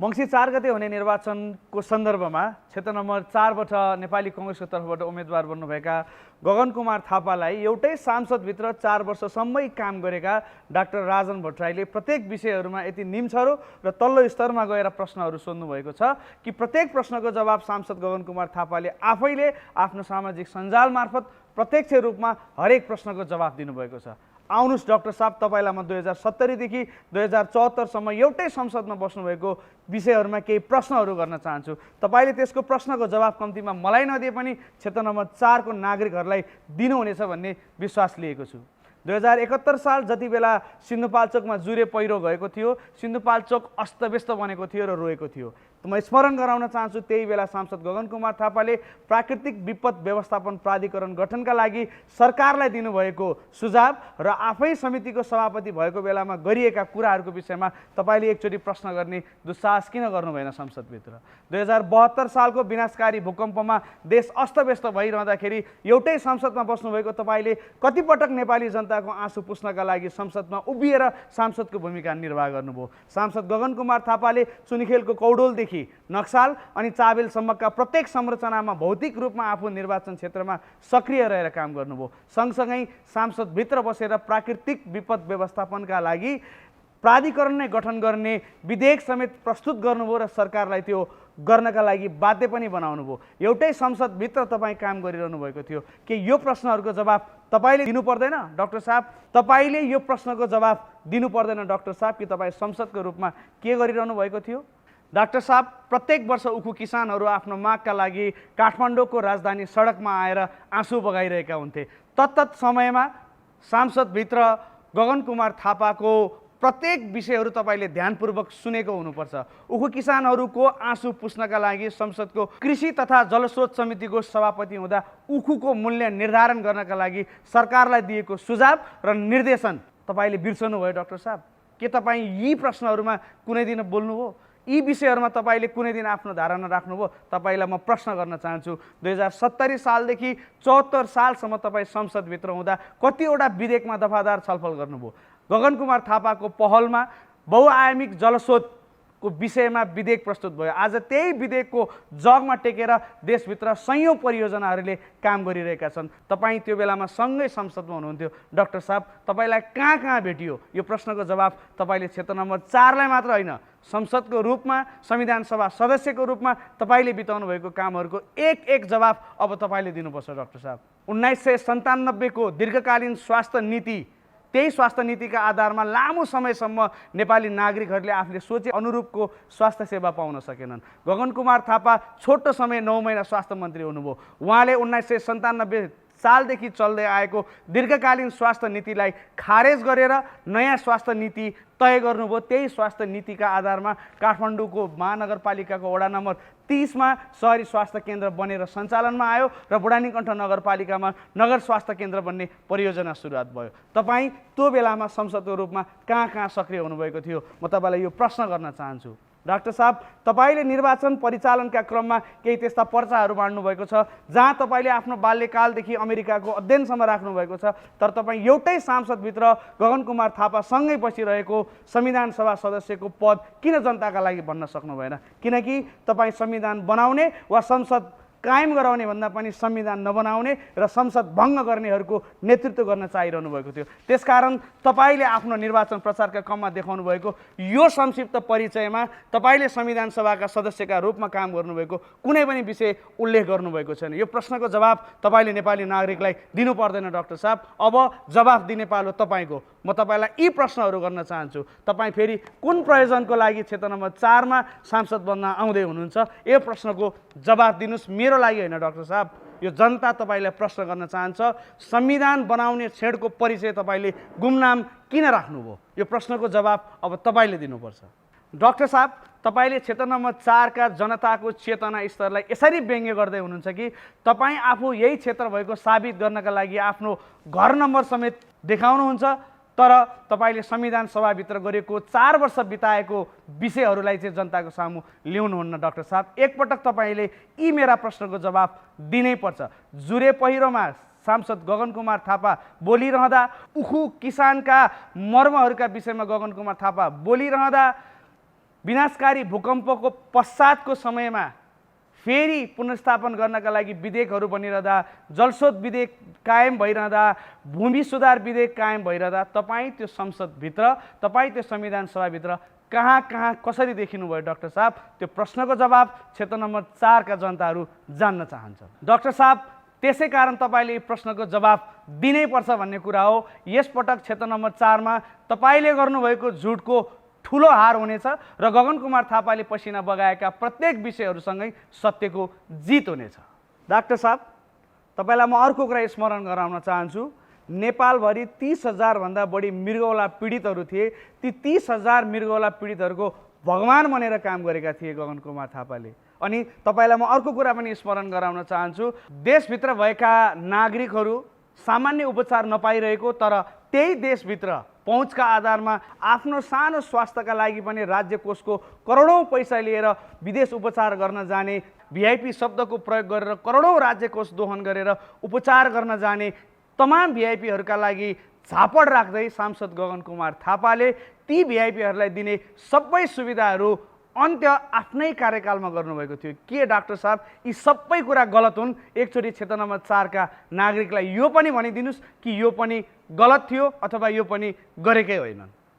मङ्सिर 4 गते हुने निर्वाचनको सन्दर्भमा क्षेत्र नम्बर 4 बाट नेपाली कांग्रेसको तर्फबाट उम्मेदवार बन्नुभएका गगन कुमार थापालाई एउटै सांसदभित्र 4 वर्षसम्मै काम गरेका डाक्टर राजन भट्टराईले प्रत्येक विषयहरूमा यति निम्छरो र तल्लो स्तरमा गएर प्रश्नहरू सोध्नु भएको छ कि प्रत्येक प्रश्नको जवाब सांसद गगन कुमार थापाले आफैले आफ्नो सामाजिक सञ्जाल मार्फत प्रत्यक्ष रूपमा हरेक प्रश्नको जवाब दिनुभएको छ। आउनुस् डाक्टर साहब, तपाईलाई म 2070 देखि 2074 सम्म एउटै संसदमा बस्नुभएको विषयहरूमा केही प्रश्नहरू गर्न चाहन्छु। तपाईले त्यसको प्रश्नको जवाब कम्तीमा मलाई नदिए पनि क्षेत्र नम्बर 4 को नागरिकहरूलाई दिनुहुनेछ भन्ने विश्वास लिएको छु। 2071 साल जति बेला सिन्धुपाल्चोकमा जुरे पहिरो गएको थियो, सिन्धुपाल्चोक अस्तव्यस्त बनेको थियो र रोएको थियो। म स्मरण गराउन चाहन्छु त्यही बेला सांसद गगन कुमार थापाले प्राकृतिक विपद व्यवस्थापन प्राधिकरण गठनका लागि सरकारलाई दिनुभएको सुझाव र आफै समितिको सभापति भएको बेलामा गरिएका कुराहरूको विषयमा तपाईले एकचोटि प्रश्न गर्ने दुस्साहस किन गर्नु भएन संसदभित्र? 2072 सालको विनाशकारी भूकम्पमा देश अस्तव्यस्त भइरहँदाखेरि एउटै संसदमा बस्नुभएको तपाईले कतिपटक नेपाली जनताको आँसु पुस्नका लागि संसदमा उभिएर सांसदको भूमिका निर्वाह गर्नुभयो। सांसद गगन कुमार थापाले चुनिखेलको कौडोलदेखि नक्साल अनि चाबेलसम्मका प्रत्येक संरचनामा भौतिक रूपमा आफू निर्वाचन क्षेत्रमा सक्रिय रहेर काम गर्नुभयो। सँगसँगै सांसदभित्र बसेर प्राकृतिक विपद व्यवस्थापनका लागि प्राधिकरण नै गठन गर्ने विधेयक समेत प्रस्तुत गर्नुभयो र सरकारलाई त्यो गर्नका लागि बाध्य पनि बनाउनुभयो। एउटै संसदभित्र तपाईँ काम गरिरहनु भएको थियो कि यो प्रश्नहरूको जवाब तपाईले दिनु पर्दैन डाक्टर साहब? तपाईले यो प्रश्नको जवाब दिनु पर्दैन डाक्टर साहब कि तपाईँ संसदको रूपमा के गरिरहनु भएको थियो? डाक्टर साहब, प्रत्येक वर्ष उखु किसानहरू आफ्नो मागका लागि काठमाडौँको राजधानी सडकमा आएर आँसु बगाइरहेका हुन्थे। तत्त समयमा सांसदभित्र गगन कुमार थापाको प्रत्येक विषयहरू तपाईले ध्यानपूर्वक सुनेको हुनुपर्छ। उखु किसानहरूको आँसु पुस्नका लागि संसदको कृषि तथा जलस्रोत समितिको सभापति हुँदा उखुको मूल्य निर्धारण गर्नका लागि सरकारलाई दिएको सुझाव र निर्देशन तपाईले बिर्सनु भयो डाक्टर साहब? के तपाईँ यी प्रश्नहरूमा कुनै दिन बोल्नुभयो? यी विषयहरूमा तपाईले कुनै दिन आफ्नो धारणा राख्नुभयो? तपाईलाई म प्रश्न गर्न चाहन्छु, 2070 सालदेखि 74 सालसम्म तपाईँ संसदभित्र हुँदा कतिवटा विधेयकमा दफादार छलफल गर्नुभयो? गगन कुमार थापाको पहलमा बहुआयामिक जलस्रोतको विषयमा विधेयक प्रस्तुत भयो। आज त्यही विधेयकको जगमा टेकेर देशभित्र सयौं परियोजनाहरूले काम गरिरहेका छन्। तपाईँ त्यो बेलामा सँगै संसदमा हुनुहुन्थ्यो डाक्टर साहब। तपाईलाई कहाँ कहाँ भेटियो? यो प्रश्नको जवाब तपाईले क्षेत्र नम्बर 4 लाई मात्र होइन, संसदको रूपमा, संविधान सभा सदस्यको रूपमा तपाईले बिताउनु भएको कामहरूको एक जवाब अब तपाईले दिनुपर्छ डाक्टर साहब। 1997 को दीर्घकालीन स्वास्थ्य नीति, त्यही स्वास्थ्य नीतिका आधारमा लामो समयसम्म नेपाली नागरिकहरूले आफूले सोचे अनुरूपको स्वास्थ्य सेवा पाउन सकेनन्। गगन कुमार थापा छोटो समय 9 महिना स्वास्थ्य मन्त्री हुनुभयो। उहाँले 1997 सालदेखि चल्दै आएको दीर्घकालीन स्वास्थ्य नीतिलाई खारेज गरेर नयाँ स्वास्थ्य नीति तय गर्नुभयो। त्यही स्वास्थ्य नीतिका आधारमा काठमाडौँको महानगरपालिकाको वडा नम्बर 30 मा शहरी स्वास्थ्य केन्द्र बनेर सञ्चालनमा आयो र बुढानीकण्ठ नगरपालिकामा नगर स्वास्थ्य केन्द्र बन्ने परियोजना सुरुवात भयो। तपाईँ त्यो बेलामा संसदको रूपमा कहाँ कहाँ सक्रिय हुनुभएको थियो? म तपाईलाई यो प्रश्न गर्न चाहन्छु। डाक्टर साहब, तपाईले निर्वाचन परिचालनका क्रममा केही त्यस्ता पर्चाहरू बाँड्नु भएको छ जहाँ तपाईले आफ्नो बाल्यकालदेखि अमेरिकाको अध्ययनसम्म राख्नु भएको छ, तर तपाईँ एउटै सांसदभित्र गगन कुमार थापासँगै बसिरहेको संविधान सभा सदस्यको पद किन जनताका लागि भन्न सक्नु भएन? किनकि तपाईँ संविधान बनाउने वा संसद कायम गराउने भन्दा पनि संविधान नबनाउने र संसद भङ्ग गर्नेहरूको नेतृत्व गर्न चाहिरहनु भएको थियो। त्यसकारण तपाईले आफ्नो निर्वाचन प्रचारका क्रममा देखाउनु भएको यो संक्षिप्त परिचयमा तपाईले संविधान सभाका सदस्यका रूपमा काम गर्नुभएको कुनै पनि विषय उल्लेख गर्नुभएको छैन। यो प्रश्नको जवाब तपाईले नेपाली नागरिकलाई दिनु पर्दैन डाक्टर साहब। अब जवाफ दिने पालो तपाईको। म तपाईलाई यी प्रश्नहरू गर्न चाहन्छु। तपाईँ फेरि कुन प्रयोजनको लागि क्षेत्र नम्बर 4 मा सांसद बन्न आउँदै हुनुहुन्छ? यो प्रश्नको जवाफ दिनुस्, मेरो लागि होइन डाक्टर साहब। यो जनता तपाईलाई प्रश्न गर्न चाहन्छ। संविधान बनाउने छेडको परिचय तपाईले गुमनाम किन राख्नुभयो? यो प्रश्नको जवाब अब तपाईले दिनुपर्छ। डाक्टर साहब, तपाईले क्षेत्र नम्बर 4 का जनताको चेतना स्तरलाई यसरी व्यङ्ग्य गर्दै हुनुहुन्छ कि तपाईँ आफू यही क्षेत्र भएको साबित गर्नका लागि आफ्नो घर नम्बर समेत देखाउनुहुन्छ, तर तपाईले संविधान सभाभित्र गरेको 4 वर्ष बिताएको विषयहरूलाई चाहिँ जनताको सामु ल्याउनुहुन्न डाक्टर साहब। एकपटक तपाईले यी मेरा प्रश्नको जवाब दिनै पर्छ। जुरे पहिरोमा सांसद गगन कुमार थापा बोलिरहँदा, उखु किसानका मर्महरूका विषयमा गगन कुमार थापा बोलिरहँदा विनाशकारी भूकम्पको पश्चातको समयमा फेरि पुनर्स्थापन गर्नका लागि विधेयकहरू बनिरहँदा, जलस्रोत विधेयक कायम भइरहँदा, भूमि सुधार विधेयक कायम भइरहँदा तपाईँ त्यो संसदभित्र, तपाईँ त्यो संविधान सभाभित्र कहाँ कहाँ कसरी देखिनुभयो डाक्टर साहब? त्यो प्रश्नको जवाब क्षेत्र नम्बर 4 का जनताहरू जान्न चाहन्छन्। डाक्टर साहब, त्यसै कारण तपाईँले यो प्रश्नको जवाब दिनै पर्छ भन्ने कुरा हो। यसपटक क्षेत्र नम्बर 4 मा तपाईँले गर्नुभएको झुटको ठुलो हार हुनेछ र गगन कुमार थापाले पसिना बगाएका प्रत्येक विषयहरूसँगै सत्यको जित हुनेछ। डाक्टर साहब, तपाईँलाई म अर्को कुरा स्मरण गराउन चाहन्छु। नेपालभरि 30,000 भन्दा बढी मृगौला पीडितहरू थिए। ती 30,000 मृगौला पीडितहरूको भगवान बनेर काम गरेका थिए गगन कुमार थापाले। अनि तपाईँलाई म अर्को कुरा पनि स्मरण गराउन चाहन्छु। देशभित्र भएका नागरिकहरू सामान्य उपचार नपाइरहेको तर त्यही देशभित्र पहुँचका आधारमा आफ्नो सानो स्वास्थ्यका लागि पनि राज्य कोषको करोडौँ पैसा लिएर विदेश उपचार गर्न जाने, भिआइपी शब्दको प्रयोग गरेर करोडौँ राज्य कोष दोहन गरेर उपचार गर्न जाने तमाम भिआइपीहरूका लागि झापड राख्दै सांसद गगन कुमार थापाले ती भिआइपीहरूलाई दिने सबै सुविधाहरू अन्त्य आफ्नै कार्यकालमा गर्नुभएको थियो। के डाक्टर साहब, यी सबै कुरा गलत हुन्? एकचोटि क्षेत्र नम्बर 4 का नागरिकलाई यो पनि भनिदिनुहोस् कि यो पनि गलत थियो अथवा यो पनि गरेकै होइनन्।